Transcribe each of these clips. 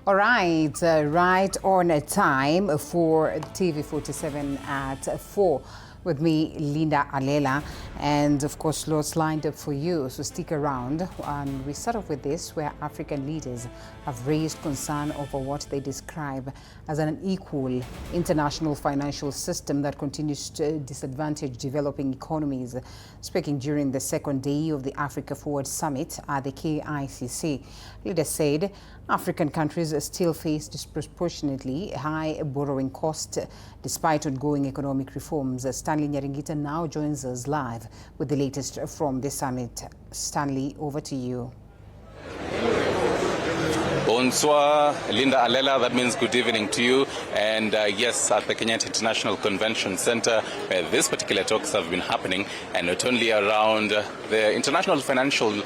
All right, right on time for TV47 at 4 with me, Linda Alela, and of course lots lined up for you, so stick around. And we start off with this, where African leaders have raised concern over what they describe as an unequal international financial system that continues to disadvantage developing economies. Speaking during the second day of the Africa Forward Summit at the KICC, leaders said African countries still face disproportionately high borrowing costs despite ongoing economic reforms. Stanley Nyaringita now joins us live with the latest from the summit. Stanley, over to you. Bonsoir, Linda Alela. That means good evening to you. And yes, at the Kenyatta International Convention Center, where these particular talks have been happening, and not only around the international financial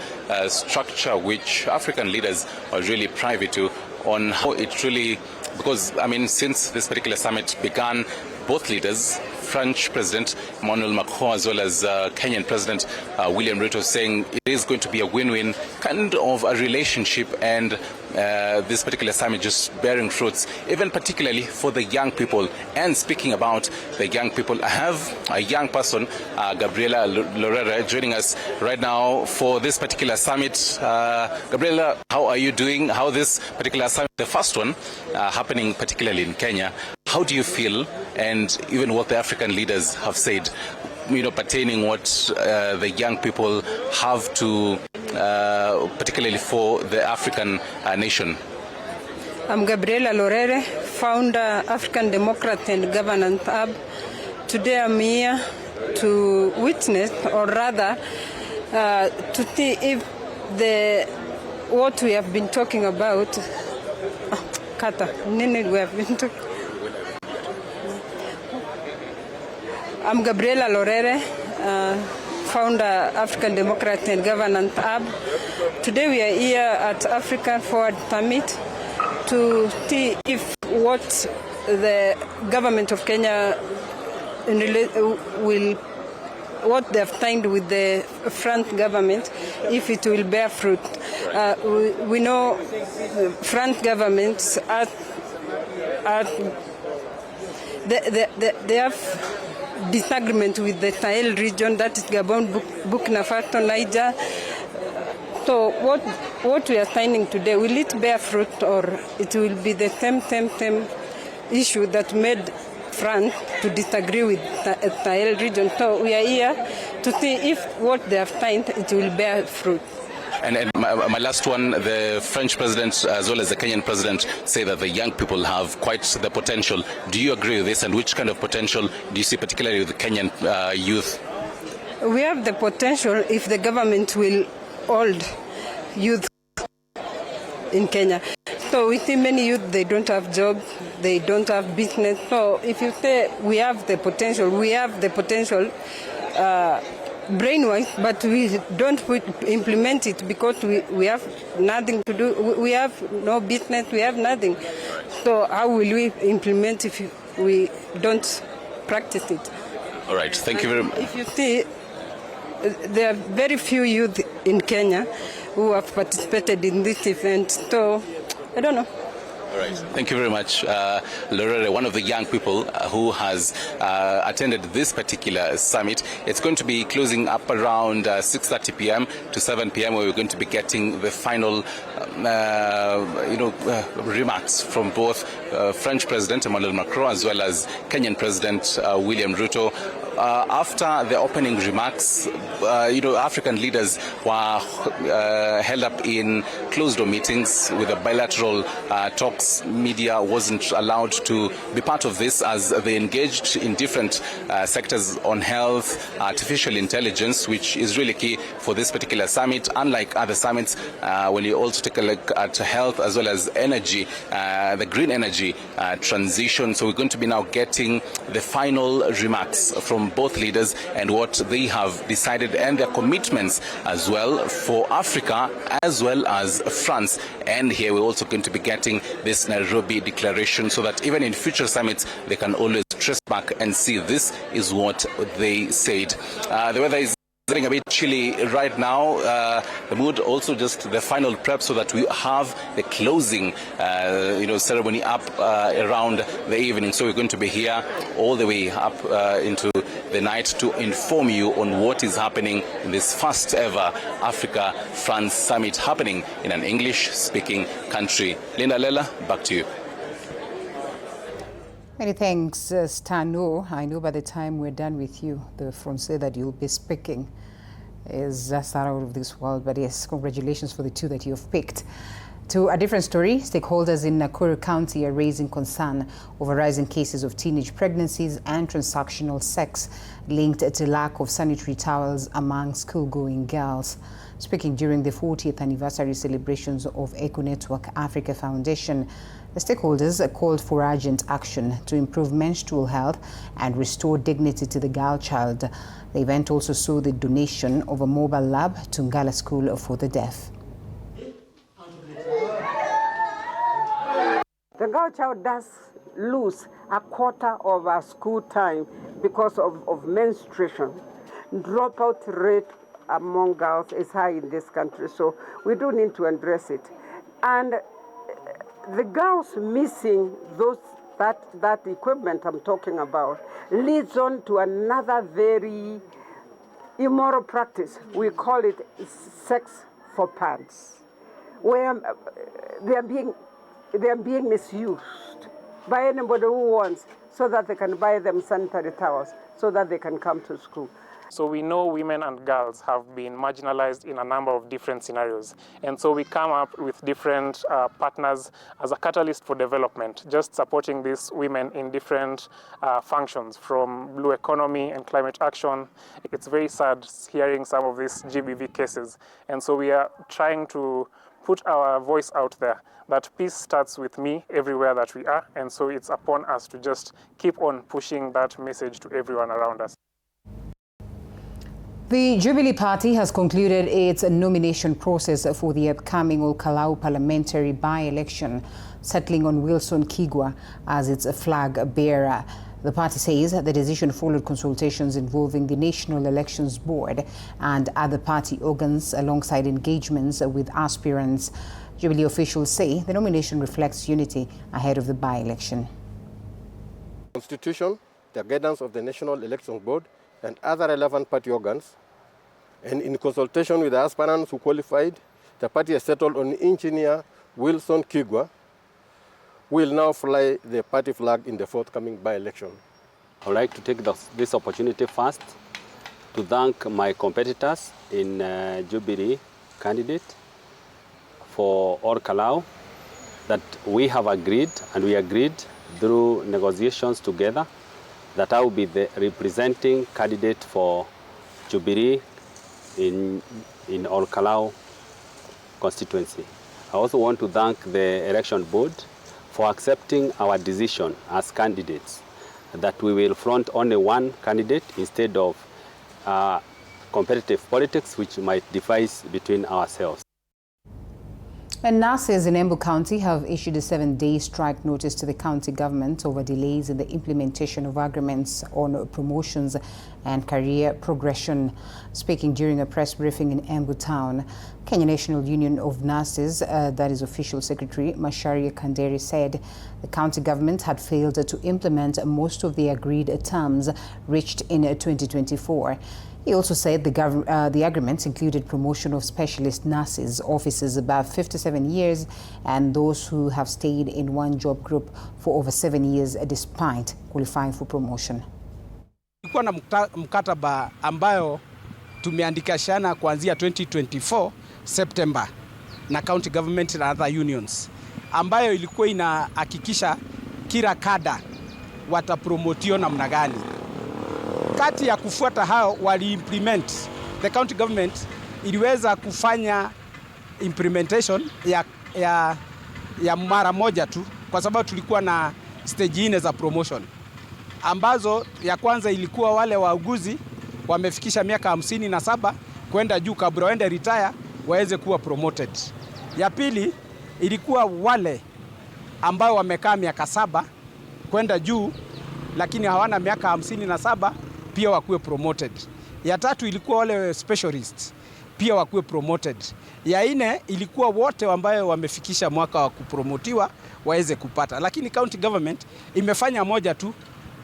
structure, which African leaders are really privy to, on how it really, because I mean, since this particular summit began, both leaders, French President Emmanuel Macron as well as Kenyan President William Ruto, saying it is going to be a win-win kind of a relationship, and this particular summit just bearing fruits, even particularly for the young people. And speaking about the young people, I have a young person, Gabriela Lorere, joining us right now for this particular summit. Gabriela, how are you doing? How this particular summit, the first one happening particularly in Kenya, how do you feel, and even what the African leaders have said, you know, pertaining what the young people have to, particularly for the African nation? I'm Gabriela Lorere, founder African Democrat and Governance Hub. Today I'm here to witness, or rather to see if what we have been talking about, I'm Gabriela Lorere, founder African Democrat and Governance Hub. Today we are here at Africa Forward Summit to see if what the government of Kenya what they have signed with the France government, if it will bear fruit. We know the France governments they have disagreement with the Sahel region, that is Gabon, Burkina Faso, Niger. So what we are signing today, will it bear fruit, or it will be the same issue that made France to disagree with the Sahel region? So we are here to see if what they have signed, it will bear fruit. And my last one, the French president as well as the Kenyan president say that the young people have quite the potential. Do you agree with this, and which kind of potential do you see particularly with the Kenyan youth? We have the potential if the government will hold youth in Kenya. So we see many youth, they don't have jobs, they don't have business. So if you say we have the potential brainwise, but we don't implement it because we have nothing to do. We have no business, we have nothing. So how will we implement if we don't practice it? All right, thank you very much. If you see, there are very few youth in Kenya who have participated in this event. So I don't know. All right. Thank you very much, Lorere, one of the young people who has attended this particular summit. It's going to be closing up around 6:30 p.m. to 7 p.m. where we're going to be getting the final, remarks from both French President Emmanuel Macron as well as Kenyan President William Ruto. After the opening remarks, African leaders were held up in closed-door meetings with the bilateral talks. Media wasn't allowed to be part of this, as they engaged in different sectors on health, artificial intelligence, which is really key for this particular summit. Unlike other summits, when you also take a look at health as well as energy, the green energy transition. So we're going to be now getting the final remarks from both leaders and what they have decided and their commitments as well for Africa as well as France. And here we're also going to be getting this Nairobi declaration, so that even in future summits they can always trace back and see this is what they said. The weather is Getting a bit chilly right now. The mood also just the final prep so that we have the closing, ceremony up around the evening. So we're going to be here all the way up into the night to inform you on what is happening in this first ever Africa-France summit happening in an English-speaking country. Linda, Alela, back to you. Many thanks, Stano. I know by the time we're done with you, the Francais that you'll be speaking is just out of this world. But yes, congratulations for the two that you've picked. To a different story, stakeholders in Nakuru County are raising concern over rising cases of teenage pregnancies and transactional sex linked to lack of sanitary towels among school-going girls. Speaking during the 40th anniversary celebrations of Eco Network Africa Foundation, the stakeholders called for urgent action to improve menstrual health and restore dignity to the girl child. The event also saw the donation of a mobile lab to Ngala School for the Deaf. The girl child does lose a quarter of our school time because of menstruation. Dropout rate among girls is high in this country, so we do need to address it. And the girls missing that equipment I'm talking about leads on to another very immoral practice. We call it sex for pants, where they are being misused by anybody who wants, so that they can buy them sanitary towels so that they can come to school. So we know women and girls have been marginalized in a number of different scenarios. And so we come up with different partners as a catalyst for development, just supporting these women in different functions, from blue economy and climate action. It's very sad hearing some of these GBV cases. And so we are trying to put our voice out there that peace starts with me everywhere that we are. And so it's upon us to just keep on pushing that message to everyone around us. The Jubilee Party has concluded its nomination process for the upcoming Olkalau parliamentary by-election, settling on Wilson Kigwa as its flag bearer. The party says the decision followed consultations involving the National Elections Board and other party organs, alongside engagements with aspirants. Jubilee officials say the nomination reflects unity ahead of the by-election. Constitution, the guidance of the National Elections Board, and other relevant party organs, and in consultation with the aspirants who qualified, the party has settled on engineer Wilson Kigwa, who will now fly the party flag in the forthcoming by-election. I would like to take this opportunity first to thank my competitors in Jubilee candidate for Olkalau, that we have agreed, and we agreed through negotiations together, that I will be the representing candidate for Jubilee in Olkalau constituency. I also want to thank the election board for accepting our decision as candidates, that we will front only one candidate instead of competitive politics, which might devise between ourselves. And nurses in Embu County have issued a 7-day strike notice to the county government over delays in the implementation of agreements on promotions and career progression. Speaking during a press briefing in Embu town, Kenya National Union of Nurses, that is official secretary Macharia Kanderi, said the county government had failed to implement most of the agreed terms reached in 2024. He also said the agreements included promotion of specialist nurses, officers above 57 years, and those who have stayed in one job group for over 7 years despite qualifying for promotion. Kulikuwa na mkataba ambayo tumeandikishana kuanzia 2024 September na county government na other unions, ambayo ilikuwa inahakikisha kila kada watapromotio namna gani. Kati ya kufuata hao wali implement, the county government iliweza kufanya implementation ya mara moja tu, kwa sababu tulikuwa na stage 4 za promotion, ambazo ya kwanza ilikuwa wale wauguzi wamefikisha miaka 57 kwenda juu kabla waende retire waweze kuwa promoted. Ya pili ilikuwa wale ambao wamekaa miaka 7 kwenda juu lakini hawana miaka 57 pia wakuwe promoted. Ya tatu ilikuwa wale specialists pia wakuwe promoted. Ya nne ilikuwa wote ambayo wamefikisha mwaka wa kupromotiwa waweze kupata. Lakini county government imefanya moja tu,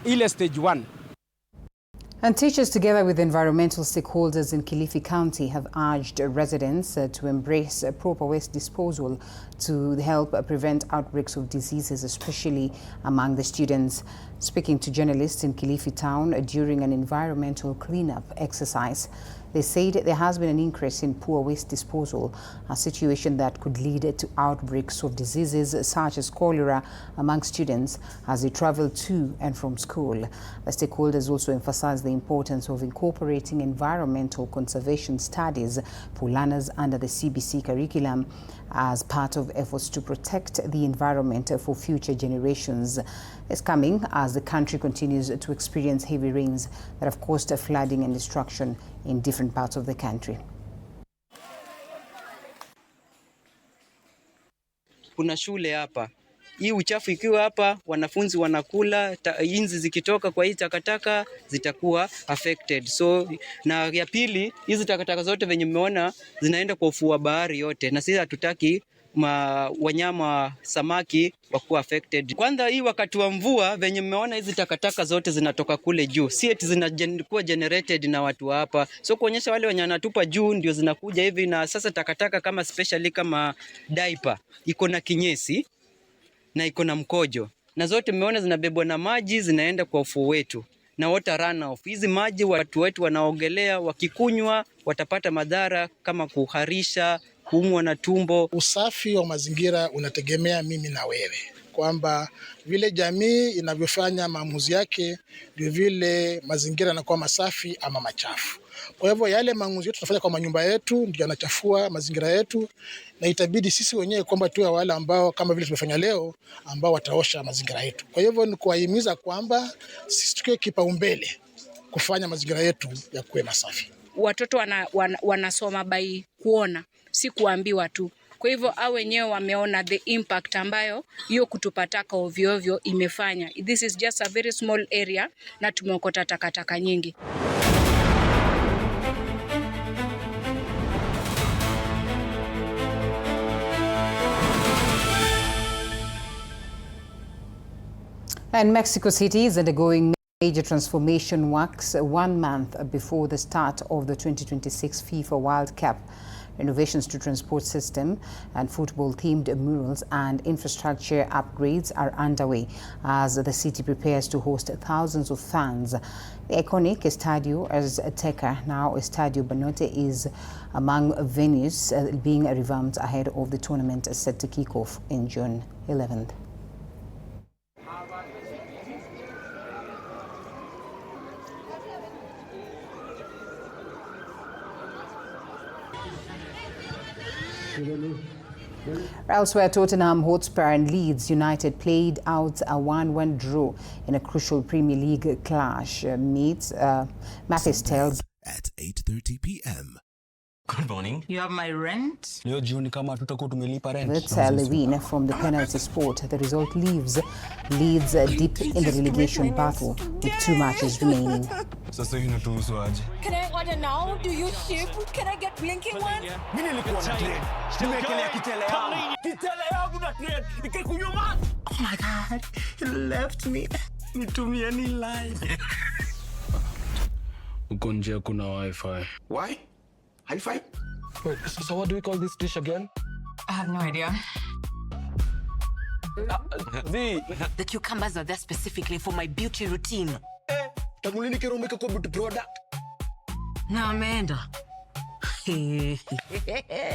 ile stage 1. And teachers, together with environmental stakeholders in Kilifi County, have urged residents to embrace proper waste disposal to help prevent outbreaks of diseases, especially among the students. Speaking to journalists in Kilifi town during an environmental cleanup exercise, they said there has been an increase in poor waste disposal, a situation that could lead to outbreaks of diseases such as cholera among students as they travel to and from school. The stakeholders also emphasized the importance of incorporating environmental conservation studies for learners under the CBC curriculum as part of efforts to protect the environment for future generations. It's coming as the country continues to experience heavy rains that have caused flooding and destruction in different parts of the country. Kuna shule hapa. Hii uchafu ikiwa hapa, wanafunzi wanakula, inzi zikitoka kwa hii takataka zitakuwa affected. So na ya pili, hizi takataka zote venye mmeona zinaenda kwa ufuo wa bahari yote, na sisi hatutaki wanyama samaki wakuwa affected. Kwanza hii wakati wa mvua venye mmeona hizi takataka zote zinatoka kule juu. Si eti zinakuwa generated na watu hapa. So kuonyesha wale wenye wanatupa juu ndio zinakuja hivi, na sasa takataka kama especially kama diaper iko na kinyesi na iko na mkojo. Na zote mmeona zinabebwa na maji zinaenda kwa ufuo wetu. Na water runoff. Hizi maji watu wetu wanaogelea, wakikunywa watapata madhara kama kuharisha, kuumwa na tumbo. Usafi wa mazingira unategemea mimi na wewe, kwamba vile jamii inavyofanya maamuzi yake ndio vile mazingira yanakuwa masafi ama machafu. Kwa hivyo yale maamuzi yetu tunafanya kwa manyumba yetu ndio yanachafua mazingira yetu, na itabidi sisi wenyewe kwamba tuwe wale ambao kama vile tumefanya leo ambao wataosha mazingira yetu. Kwa hivyo ni kuwahimiza kwamba sisi tukiwe kipaumbele kufanya mazingira yetu ya kuwe masafi. Watoto wanasoma by kuona, si kuambiwa tu. Kwa hivyo hao wenyewe wameona the impact ambayo hiyo kutupa taka ovyo ovyo imefanya. This is just a very small area na tumeokota takataka nyingi. And Mexico City is undergoing major transformation works 1 month before the start of the 2026 FIFA World Cup. Renovations to transport system and football-themed murals and infrastructure upgrades are underway as the city prepares to host thousands of fans. The iconic Estadio Azteca, now Estadio Banote, is among venues being revamped ahead of the tournament set to kick off in June 11th. Elsewhere, Tottenham Hotspur and Leeds United played out a 1-1 draw in a crucial Premier League clash. Mathis tells at 8:30 p.m. Good morning. You have my rent? Leo jioni kama tutakuwa tumelipa rent. That's Levine from the penalty spot. The result leaves Leeds deep in the relegation battle with 2 matches remaining. Sasa inatuhusu aje? Can I order now? Do you ship? Can I get blinking ones? Mimi nilikuwa na trade. Nimekelea kitele yangu. Kitele yangu na trade. Nikikunyuma. Oh my God. He left me. Nitumie ni live. Uko nje kuna wifi. Why? Hi-fi? Wait, so what do we call this dish again? I have no idea. The cucumbers are there specifically for my beauty routine. Tamulini kero make a beauty product. Na ameenda.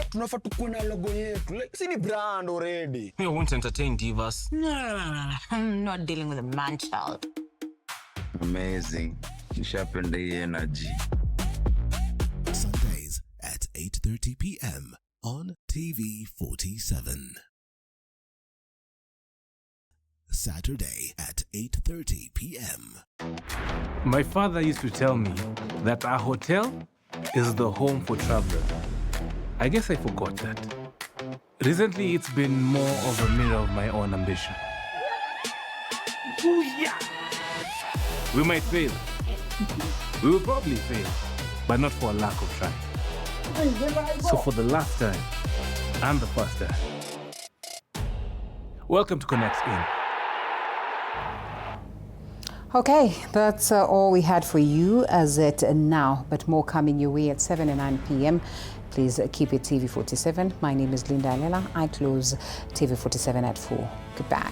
Tunafaa tukuwe na logo yetu. Like, si ni brand already. We won't entertain divas. No. I'm not dealing with a man child. Amazing. Nishapenda hii energy. Sundays at 8:30 p.m. on TV47. Saturday at 8:30 p.m. My father used to tell me that our hotel is the home for travelers. I guess I forgot that. Recently, it's been more of a mirror of my own ambition. Ooh, yeah. We might fail. We will probably fail. but not for a lack of trying. So for the last time, and the first time, welcome to Connect In. Okay, that's all we had for you as at now, but more coming your way at 7 and 9 p.m. Please keep it TV47. My name is Linda Alela. I close TV47 at 4. Goodbye.